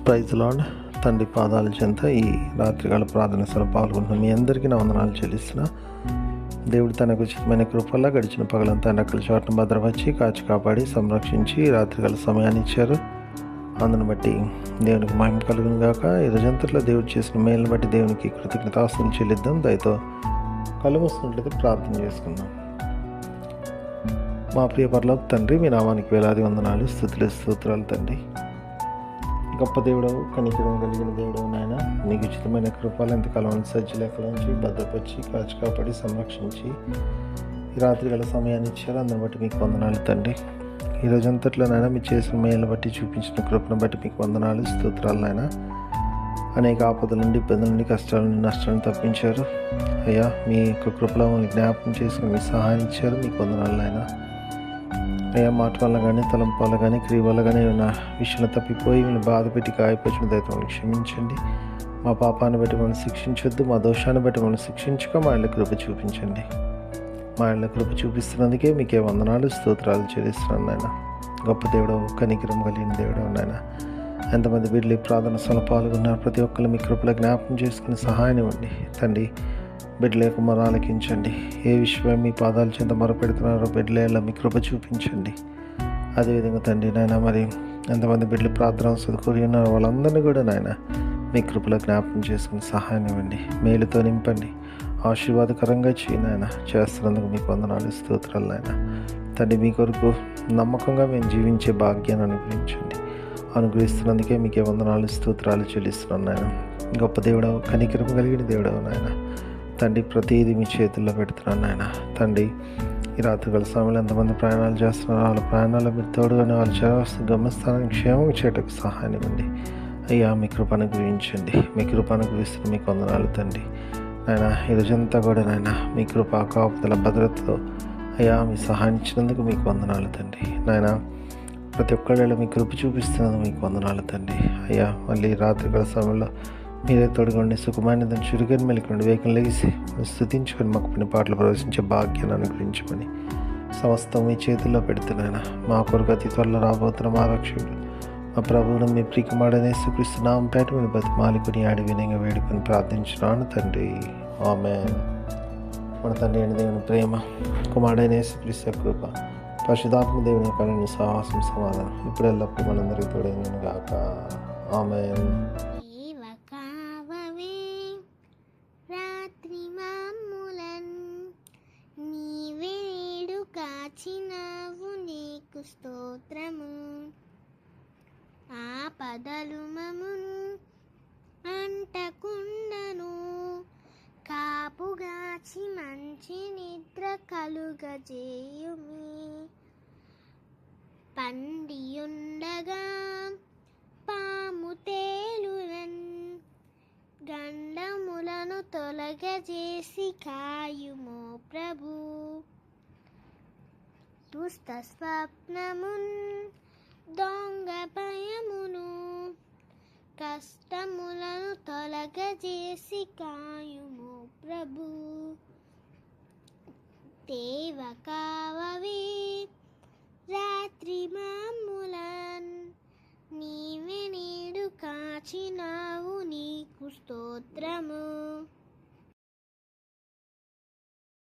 Praise lord. తండ్రి పాదాల చెంత ఈ రాత్రికాల ప్రార్థన సభలో పాల్గొంటున్న మీ అందరికీ నా వందనాలు చెల్లిస్తున్నా. దేవుడు తనకు ఉచితమైన కృపల్లా గడిచిన పగలంతా రెక్కల చోటును భద్రపరిచి కాచి కాపాడి సంరక్షించి రాత్రికాల సమయాన్ని ఇచ్చారు. అందును బట్టి దేవునికి మహిమ కలుగును గాక. ఈ రోజంతట్లో దేవుడు చేసిన మేలును బట్టి దేవునికి కృతజ్ఞతాస్తుతులు చెల్లిద్దాం. దయతో కళ్ళు మూసుకున్నట్లయితే ప్రార్థన చేసుకుందాం. మా ప్రియ పరలోక తండ్రి, మీ నామానికి వేలాది వందనాలు, స్తుతులు స్తోత్రాలు తండ్రి. గొప్ప దేవుడవు, కనికరం కలిగిన దేవుడవు నాయన, నీకు ఉచితమైన కృపలు ఎంతకాలం సజ్జలెక్కల నుంచి భద్రపరిచి కాచి కాపాడి సంరక్షించి ఈ రాత్రి గల సమయాన్ని ఇచ్చారు. అందుని బట్టి మీకు వందనాలు తండ్రి. ఈ రోజంతట్లో నాయన మీరు చేసిన మేలు బట్టి చూపించిన కృపను బట్టి మీకు వందనాలు స్తోత్రాలు నాయన. అనేక ఆపదల నుండి, ఇబ్బందుల నుండి, కష్టాల నుండి, నష్టాలను తప్పించారు అయ్యా. మీ యొక్క కృపలో జ్ఞాపకం చేసుకుని మీ సహాయం ఇచ్చారు. మీకు వందనాలు నాయన. అయ్యా, మాట వల్ల కానీ, తలంపు వల్ల కానీ, క్రియ వల్ల కానీ ఏమైనా విషయంలో తప్పిపోయి మీరు బాధ పెట్టి గాయపరిచిన దయతో మనం క్షమించండి. మా పాపాన్ని బట్టి మనం శిక్షించొద్దు, మా దోషాన్ని బట్టి మనం శిక్షించక మా ఇళ్ళ కృప చూపించండి. మా ఇళ్ళ కృప చూపిస్తున్నందుకే మీకే వందనాలు స్తోత్రాలు చెల్లిస్తున్నాను నాయన. గొప్ప దేవుడవు, కనికరం కలిగిన దేవుడవు నాయన. ఎంతమంది బిడ్డలు ఈ ప్రార్థన సభలో పాల్గొన్నారు, ప్రతి ఒక్కరు మీ కృపలో జ్ఞాపకం చేసుకుని సహాయం ఇవ్వండి తండ్రి. బిడ్డల యొక్క మొర ఆలకించండి. ఏ విషయం మీ పాదాల చెంత మొరపెడుతున్నారో బిడ్డల మీ కృప చూపించండి. అదేవిధంగా తండ్రి నాయన, మరి ఎంతమంది బిడ్డలు ప్రార్థన చదువుకొని ఉన్నారో వాళ్ళందరినీ కూడా నాయన మీ కృపలో జ్ఞాపకం చేసుకుని సహాయం ఇవ్వండి. మేలుతో నింపండి, ఆశీర్వాదకరంగా నాయన. చేస్తున్నందుకు మీకు వందనాలు స్తోత్రాలు నాయన. తండ్రి, మీ కొరకు నమ్మకంగా మేము జీవించే భాగ్యాన్ని అనుగ్రహిస్తున్నందుకే మీకే వందనాలు స్తోత్రాలు చెల్లిస్తున్నాను నాయన. గొప్ప దేవుడవు, కనికరం కలిగిన దేవుడవు నాయన. తండ్రి, ప్రతిదీ మీ చేతుల్లో పెడుతున్నాను నాయన. తండ్రి, ఈ రాత్రికాల సమయంలో ఎంతమంది ప్రయాణాలు చేస్తున్నారు, వాళ్ళ ప్రయాణాల్లో మీరు తోడుగానే వాళ్ళు చేరవలసిన గమ్యస్థానానికి క్షేమంగా చేయటకు సహాయం ఇవ్వండి అయ్యా. మీ కృపను గురించండి. మీ కృపను గురిస్తున్న మీకు వందనాలు తండ్రి నాయన. ఈ రోజంతా కూడా నాయన మీ కృప కాపుదల భద్రతతో అయ్యా మీ సహాయం ఇచ్చినందుకు మీకు వందనాలు తండ్రి నాయన. ప్రతి ఒక్కళ్ళలో మీ కృప చూపిస్తున్నందుకు మీకు వందనాలు తండ్రి అయ్యా. మళ్ళీ రాత్రికాల సమయంలో మీరే తోడుకోండి. సుఖమైన దాన్ని చురుగని మెలుకోండి. వేగం లేసి స్తుతించుకొని మాకు పని పాటలు ప్రవేశించే భాగ్యాన్ని అనుగ్రహించమని సమస్తం మీ చేతుల్లో పెడుతున్నాను. మా కొరకు అతి త్వరలో రాబోతున్న మా రక్షకుడు మా ప్రభువును మీ ప్రియకుమారుడైన యేసుక్రీస్తు నామం పేట మీరు బతిమాలుకొని ఆడి వినయంగా వేడుకొని ప్రార్థించున్నాను తండ్రి. ఆమేన్. మన తండ్రి అయిన దేవుని ప్రేమ, కుమారుడైన యేసుక్రీస్తు కృప, పరిశుద్ధాత్మ దేవుని యొక్క సహవాసం సమాధానం ఇప్పుడు ఎల్లప్పుడూ మనందరికీ తోడైనను గాక. ఆమేన్. కాచినవు నీకు స్తోత్రము, ఆపదలు మమును అంటకుండను, కాపుగాచి మంచి నిద్ర కలుగజేయుమి. పండియుండగా పాము తేలునన్, గండములను తొలగజేసి కాయుమో ప్రభు. దుష్ట స్వప్నమున్, దొంగ భయమును, కష్టములను తొలగజేసి కాయుము ప్రభు. దేవకా